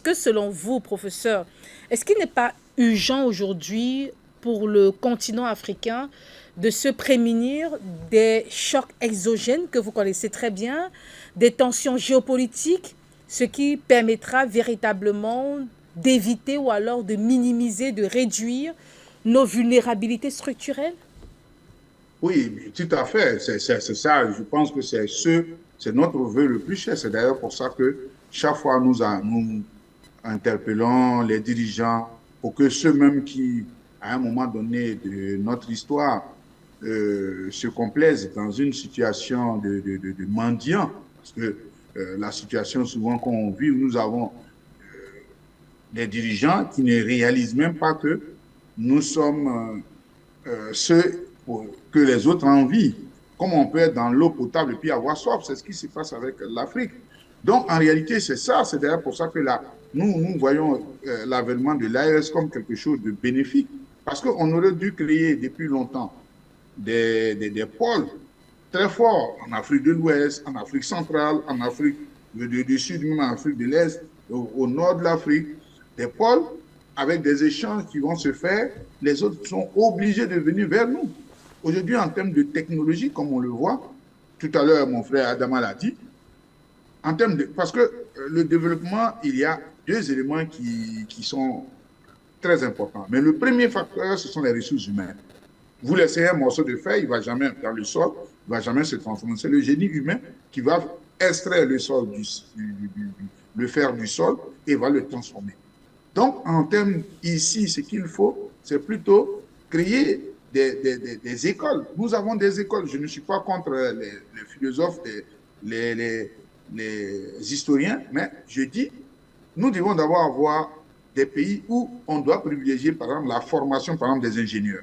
que selon vous, professeur, est-ce qu'il n'est pas urgent aujourd'hui pour le continent africain de se prémunir des chocs exogènes que vous connaissez très bien, des tensions géopolitiques, ce qui permettra véritablement d'éviter ou alors de minimiser, de réduire nos vulnérabilités structurelles? Oui, tout à fait. C'est ça. Je pense que c'est notre vœu le plus cher. C'est d'ailleurs pour ça que chaque fois nous interpellons les dirigeants pour que ceux-mêmes qui, à un moment donné de notre histoire, se complaisent dans une situation de mendiant, parce que la situation souvent qu'on vit, où nous avons des dirigeants qui ne réalisent même pas que nous sommes ceux que les autres envient. Comment on peut être dans l'eau potable et puis avoir soif, c'est ce qui se passe avec l'Afrique. Donc, en réalité, c'est ça. C'est d'ailleurs pour ça que là, nous voyons l'avènement de l'AES comme quelque chose de bénéfique. Parce qu'on aurait dû créer depuis longtemps des pôles très forts en Afrique de l'Ouest, en Afrique centrale, en Afrique du Sud, même en Afrique de l'Est, au nord de l'Afrique, des pôles avec des échanges qui vont se faire. Les autres sont obligés de venir vers nous. Aujourd'hui, en termes de technologie, comme on le voit, tout à l'heure, mon frère Adama l'a dit, parce que le développement, il y a deux éléments qui sont très importants. Mais le premier facteur, ce sont les ressources humaines. Vous laissez un morceau de fer, il ne va jamais dans le sol, il ne va jamais se transformer. C'est le génie humain qui va extraire le sol le fer du sol et va le transformer. Donc, en termes ici, ce qu'il faut, c'est plutôt créer des écoles. Nous avons des écoles. Je ne suis pas contre les philosophes, les historiens, mais je dis, nous devons d'abord avoir des pays où on doit privilégier, par exemple, la formation, par exemple, des ingénieurs.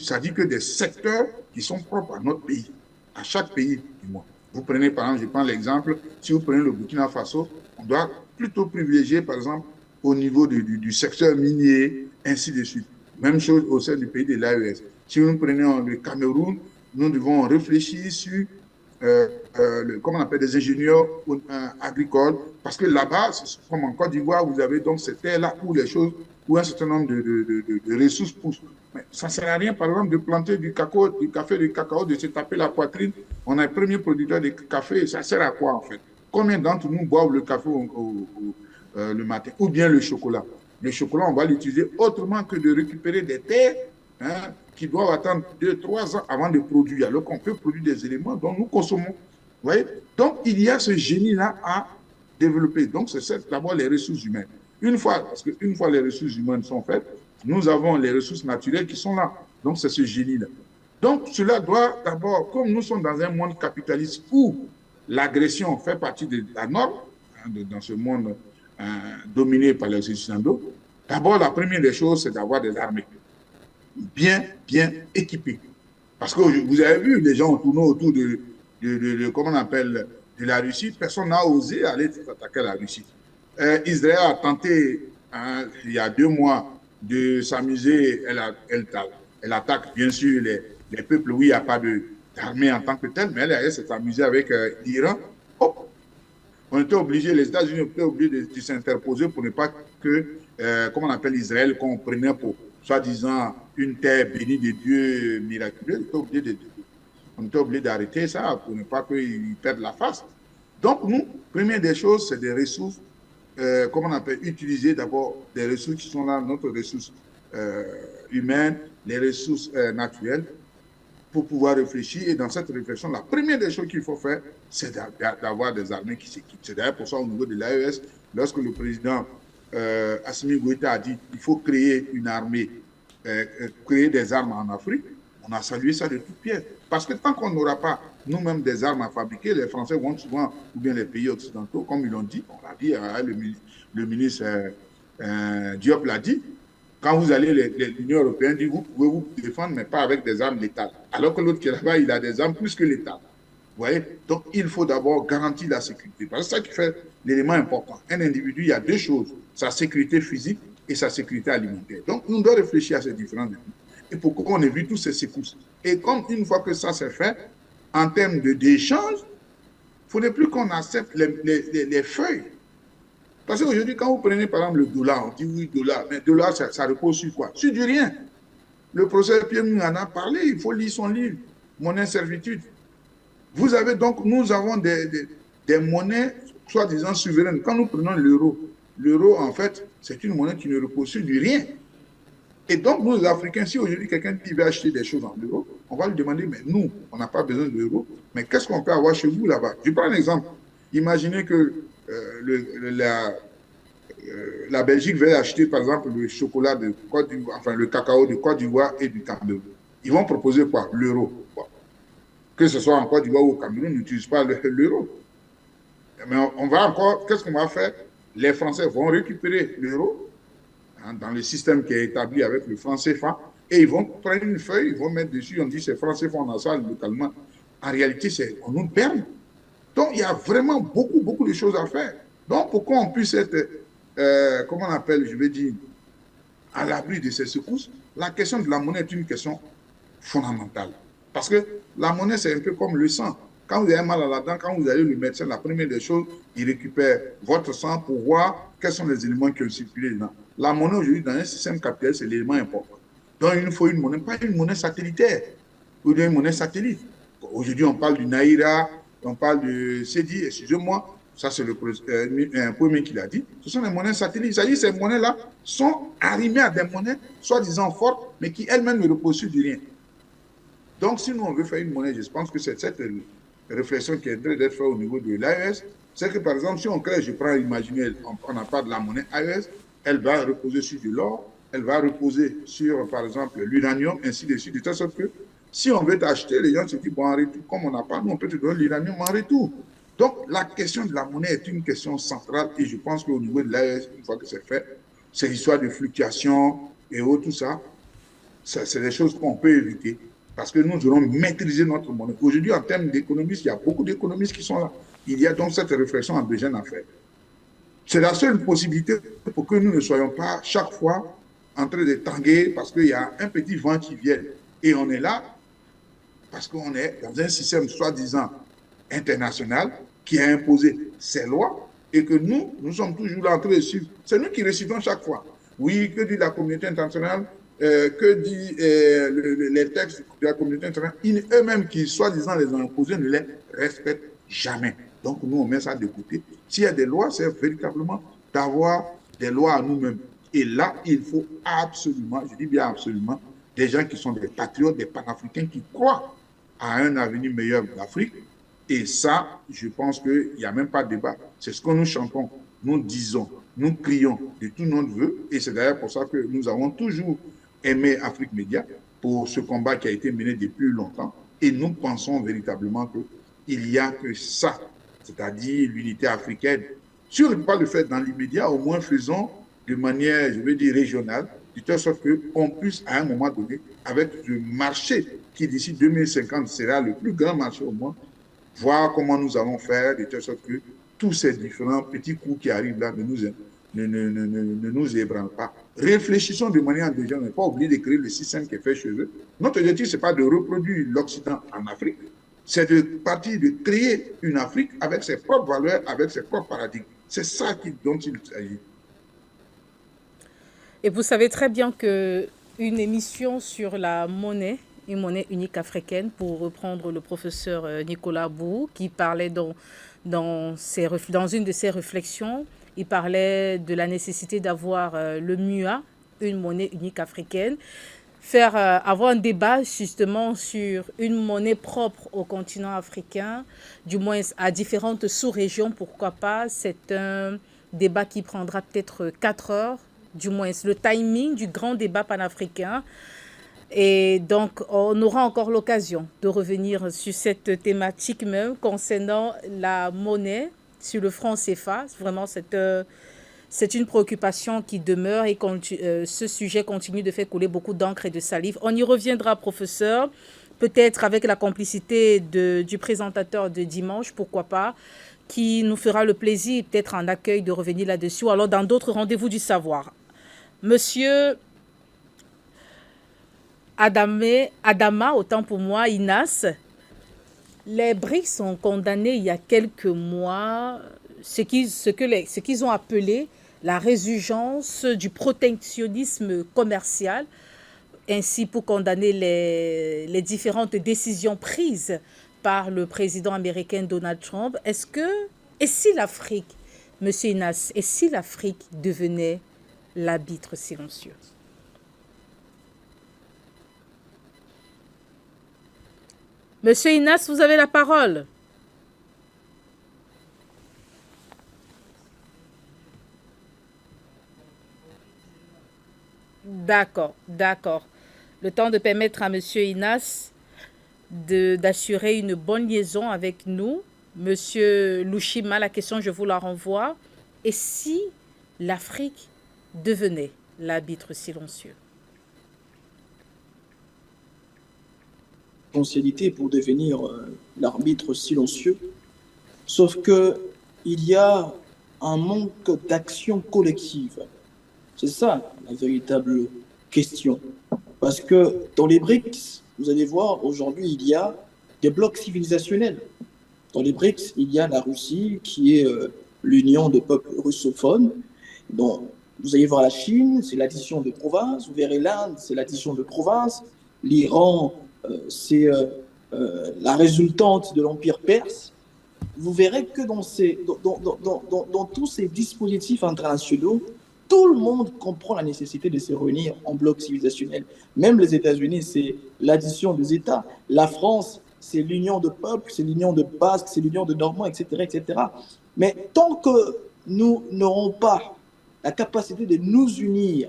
Ça dit que des secteurs qui sont propres à notre pays, à chaque pays du monde. Vous prenez, par exemple, je prends l'exemple, si vous prenez le Burkina Faso, on doit plutôt privilégier, par exemple, au niveau du secteur minier, ainsi de suite. Même chose au sein du pays de l'AES. Si nous prenons le Cameroun, nous devons réfléchir sur, comment on appelle, des ingénieurs agricoles, parce que là-bas, comme en Côte d'Ivoire, vous avez donc cette terre-là où les choses, où un certain nombre de ressources poussent. Mais ça ne sert à rien, par exemple, de planter du café, du cacao, de se taper la poitrine. On est le premier producteur de café, ça sert à quoi en fait? Combien d'entre nous boivent le café le matin, ou bien le chocolat. Le chocolat, on va l'utiliser autrement que de récupérer des terres qui doivent attendre 2-3 ans avant de produire, alors qu'on peut produire des éléments dont nous consommons. Vous voyez? Donc, il y a ce génie-là à développer. Donc, c'est d'abord les ressources humaines. Parce qu'une fois les ressources humaines sont faites, nous avons les ressources naturelles qui sont là. Donc, c'est ce génie-là. Donc, cela doit d'abord, comme nous sommes dans un monde capitaliste où l'agression fait partie de la norme, dans ce monde dominé par les Occidentaux, d'abord, la première des choses, c'est d'avoir des armées bien équipées. Parce que vous avez vu, les gens ont tourné autour comment on appelle, de la Russie. Personne n'a osé aller attaquer la Russie. Israël a tenté, il y a 2 mois, de s'amuser. Elle attaque, bien sûr, les peuples où il n'y a pas d'armée en tant que telle, mais elle s'est amusée avec l'Iran. Hop, on était obligé, les États-Unis étaient obligés de s'interposer pour ne pas que, comment on appelle Israël, qu'on prenait pour, soi-disant, une terre bénie de Dieu miraculeuse. On était obligé d'arrêter ça pour ne pas qu'ils perdent la face. Donc, nous, première des choses, c'est des ressources, comment on appelle, utiliser d'abord des ressources qui sont là, notre ressource humaine, les ressources naturelles, pour pouvoir réfléchir. Et dans cette réflexion, la première des choses qu'il faut faire, c'est d'avoir des armées qui s'équipent. C'est d'ailleurs pour ça, au niveau de l'AES, lorsque le président Assimi Goïta a dit qu'il faut créer une armée, créer des armes en Afrique, on a salué ça de toutes pièces. Parce que tant qu'on n'aura pas nous-mêmes des armes à fabriquer, les Français vont souvent, ou bien les pays occidentaux, comme ils l'ont dit, on l'a dit, le ministre Diop l'a dit, quand vous allez, l'Union européenne dit, vous pouvez vous défendre, mais pas avec des armes létales. Alors que l'autre qui est là-bas, il a des armes plus que létales. Vous voyez? Donc, il faut d'abord garantir la sécurité. Parce que c'est ça qui fait l'élément important. Un individu, il y a 2 choses, sa sécurité physique et sa sécurité alimentaire. Donc, nous devons réfléchir à ces différents éléments. Et pourquoi on évite tous ces secousses. Et comme une fois que ça c'est fait, en termes d'échange, il ne faudrait plus qu'on accepte les feuilles. Parce qu'aujourd'hui, quand vous prenez par exemple le dollar, on dit oui, dollar, mais dollar, ça repose sur quoi? Sur du rien. Le professeur Pierre nous en a parlé, il faut lire son livre, Monnaie servitude. Vous avez donc, nous avons des monnaies, soi-disant souveraines. Quand nous prenons l'euro, en fait, c'est une monnaie qui ne repose sur du rien. Et donc, nous, les Africains, si aujourd'hui quelqu'un qui veut acheter des choses en euros, on va lui demander, mais nous, on n'a pas besoin de l'euro, mais qu'est-ce qu'on peut avoir chez vous là-bas? Je prends un exemple. Imaginez que la Belgique veut acheter, par exemple, le chocolat de Côte d'Ivoire, enfin le cacao de Côte d'Ivoire et du Cameroun. Ils vont proposer quoi? L'euro. Bon. Que ce soit en Côte d'Ivoire ou au Cameroun, n'utilise pas l'euro. Mais on va encore, qu'est-ce qu'on va faire? Les Français vont récupérer l'euro dans le système qui est établi avec le franc CFA et ils vont prendre une feuille, ils vont mettre dessus, on dit c'est franc CFA, on a ça localement. En réalité, on nous perd. Donc, il y a vraiment beaucoup, beaucoup de choses à faire. Donc, pour qu'on puisse être, comment on appelle, je vais dire, à l'abri de ces secousses, la question de la monnaie est une question fondamentale. Parce que la monnaie, c'est un peu comme le sang. Quand vous avez mal à la dent, quand vous allez le médecin, la première des choses, il récupère votre sang pour voir quels sont les éléments qui ont circulé dedans. La monnaie, aujourd'hui, dans un système capitaliste, c'est l'élément important. Donc, il nous faut une monnaie, pas une monnaie satellitaire, ou une monnaie satellite. Aujourd'hui, on parle du Naira, on parle du CEDI, excusez-moi, ça c'est un premier qui l'a dit, ce sont les monnaies satellites. C'est-à-dire que ces monnaies-là sont arrimées à des monnaies soi-disant fortes, mais qui elles-mêmes ne reposent sur du rien. Donc, si nous, on veut faire une monnaie, je pense que c'est cette réflexion qui est en train d'être faite au niveau de l'AES, c'est que, par exemple, si on crée, je prends, imaginez, on n'a pas de la monnaie AES, elle va reposer sur de l'or, elle va reposer sur, par exemple, l'uranium, ainsi de suite, de telle sorte que si on veut t'acheter, les gens se disent, bon, en retour, comme on n'a pas, nous, on peut te donner l'uranium en retour. Donc, la question de la monnaie est une question centrale et je pense qu'au niveau de l'AES, une fois que c'est fait, ces histoires de fluctuations et autres, tout ça, c'est des choses qu'on peut éviter parce que nous aurons maîtrisé notre monnaie. Aujourd'hui, en termes d'économistes, il y a beaucoup d'économistes qui sont là. Il y a donc cette réflexion endogène à faire. C'est la seule possibilité pour que nous ne soyons pas chaque fois en train de tanguer parce qu'il y a un petit vent qui vient. Et on est là parce qu'on est dans un système soi-disant international qui a imposé ses lois et que nous sommes toujours là en train de suivre. C'est nous qui récitons chaque fois. Oui, que dit la communauté internationale, que dit les textes de la communauté internationale, eux-mêmes qui soi-disant les ont imposés ne les respectent jamais. Donc nous, on met ça de côté. S'il y a des lois, c'est véritablement d'avoir des lois à nous-mêmes. Et là, il faut absolument, je dis bien absolument, des gens qui sont des patriotes, des panafricains qui croient à un avenir meilleur de l'Afrique. Et ça, je pense qu'il n'y a même pas de débat. C'est ce que nous chantons, nous disons, nous crions de tout notre vœu. Et c'est d'ailleurs pour ça que nous avons toujours aimé Afrique Média pour ce combat qui a été mené depuis longtemps. Et nous pensons véritablement qu'il n'y a que ça, c'est-à-dire l'unité africaine. Si on ne peut pas le faire dans l'immédiat, au moins faisons de manière, je veux dire, régionale, de telle sorte qu'on puisse, à un moment donné, avec le marché qui d'ici 2050 sera le plus grand marché au monde, voir comment nous allons faire de telle sorte que tous ces différents petits coups qui arrivent là ne nous ébranlent pas. Réfléchissons de manière endogène, on n'est pas obligé de créer le système qui est fait chez eux. Notre objectif, ce n'est pas de reproduire l'Occident en Afrique, c'est de partir de créer une Afrique avec ses propres valeurs, avec ses propres paradigmes. C'est ça dont il s'agit. Et vous savez très bien qu'une émission sur la monnaie, une monnaie unique africaine, pour reprendre le professeur Nicolas Bou, qui parlait dans une de ses réflexions, il parlait de la nécessité d'avoir le MUA, une monnaie unique africaine, avoir un débat justement sur une monnaie propre au continent africain, du moins à différentes sous-régions, pourquoi pas. C'est un débat qui prendra peut-être 4 heures, du moins le timing du grand débat panafricain. Et donc, on aura encore l'occasion de revenir sur cette thématique même concernant la monnaie, sur le franc CFA. Vraiment, c'est une préoccupation qui demeure et ce sujet continue de faire couler beaucoup d'encre et de salive. On y reviendra, professeur, peut-être avec la complicité du présentateur de dimanche, pourquoi pas, qui nous fera le plaisir, peut-être en accueil, de revenir là-dessus, ou alors dans d'autres rendez-vous du savoir. Monsieur Adama, autant pour moi, Inas, les BRICS sont condamnés il y a quelques mois, ce qu'ils ont appelé la résurgence du protectionnisme commercial, ainsi pour condamner les différentes décisions prises par le président américain Donald Trump. Et si l'Afrique, Monsieur Inas, et si l'Afrique devenait l'arbitre silencieux? Monsieur Inas, vous avez la parole. D'accord, d'accord. Le temps de permettre à Monsieur Inas d'assurer une bonne liaison avec nous. Monsieur Louchima, la question, je vous la renvoie. Et si l'Afrique devenait l'arbitre silencieux? Potentialité pour devenir l'arbitre silencieux, sauf que il y a un manque d'action collective. C'est ça la véritable question. Parce que dans les BRICS, vous allez voir, aujourd'hui, il y a des blocs civilisationnels. Dans les BRICS, il y a la Russie, qui est l'union de peuples russophones. Donc, vous allez voir la Chine, c'est l'addition de provinces. Vous verrez l'Inde, c'est l'addition de provinces. L'Iran, c'est la résultante de l'Empire perse. Vous verrez que dans tous ces dispositifs internationaux, tout le monde comprend la nécessité de se réunir en bloc civilisationnel. Même les États-Unis, c'est l'addition des États. La France, c'est l'union de peuples, c'est l'union de Basques, c'est l'union de Normands, etc., etc. Mais tant que nous n'aurons pas la capacité de nous unir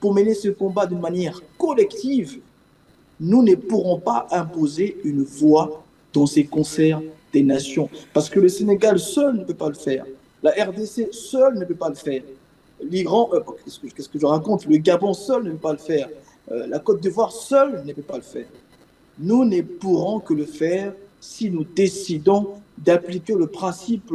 pour mener ce combat d'une manière collective, nous ne pourrons pas imposer une voix dans ces concerts des nations. Parce que le Sénégal seul ne peut pas le faire. La RDC seule ne peut pas le faire. L'Iran, qu'est-ce que je raconte? Le Gabon seul ne peut pas le faire. La Côte d'Ivoire seule ne peut pas le faire. Nous ne pourrons que le faire si nous décidons d'appliquer le principe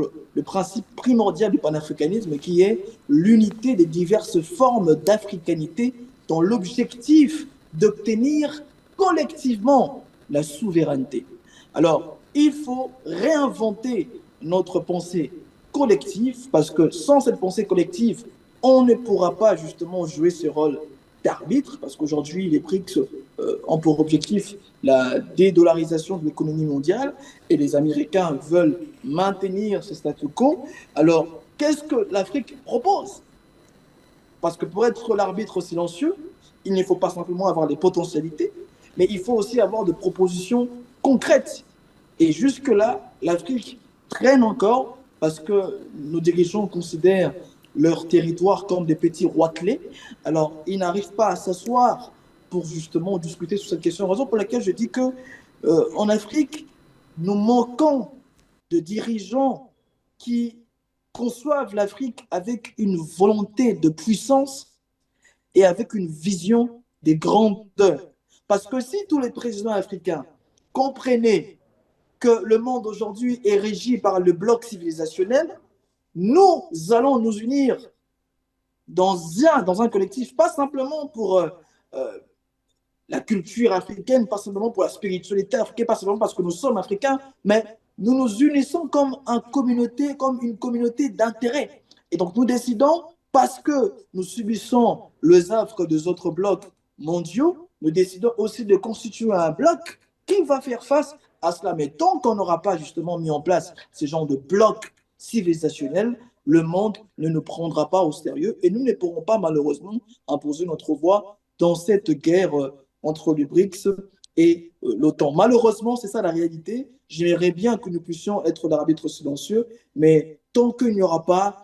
primordial du panafricanisme qui est l'unité des diverses formes d'africanité dans l'objectif d'obtenir collectivement la souveraineté. Alors, il faut réinventer notre pensée collective parce que sans cette pensée collective, on ne pourra pas justement jouer ce rôle d'arbitre parce qu'aujourd'hui, les BRICS ont pour objectif la dédollarisation de l'économie mondiale et les Américains veulent maintenir ce statu quo. Alors, qu'est-ce que l'Afrique propose? Parce que pour être l'arbitre silencieux, il ne faut pas simplement avoir des potentialités, mais il faut aussi avoir des propositions concrètes. Et jusque-là, l'Afrique traîne encore parce que nos dirigeants considèrent leur territoire comme des petits roitelets. Alors, ils n'arrivent pas à s'asseoir pour justement discuter sur cette question. Raison pour laquelle je dis que en Afrique, nous manquons de dirigeants qui conçoivent l'Afrique avec une volonté de puissance et avec une vision des grandeurs. Parce que si tous les présidents africains comprenaient que le monde aujourd'hui est régi par le bloc civilisationnel, nous allons nous unir dans un collectif, pas simplement pour la culture africaine, pas simplement pour la spiritualité africaine, pas simplement parce que nous sommes africains, mais nous nous unissons comme une communauté d'intérêt. Et donc nous décidons, parce que nous subissons les affres des autres blocs mondiaux, nous décidons aussi de constituer un bloc qui va faire face à cela. Mais tant qu'on n'aura pas justement mis en place ce genre de blocs civilisationnels, le monde ne nous prendra pas au sérieux et nous ne pourrons pas malheureusement imposer notre voix dans cette guerre entre les BRICS et l'OTAN. Malheureusement, c'est ça la réalité. J'aimerais bien que nous puissions être l'arbitre silencieux, mais tant qu'il n'y aura pas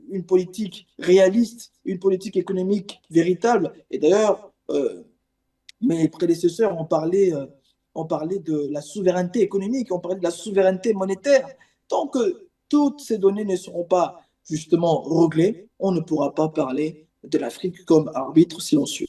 une politique réaliste, une politique économique véritable, et d'ailleurs, mes prédécesseurs ont parlé de la souveraineté économique, ont parlé de la souveraineté monétaire. Tant que toutes ces données ne seront pas justement réglées, on ne pourra pas parler de l'Afrique comme arbitre silencieux.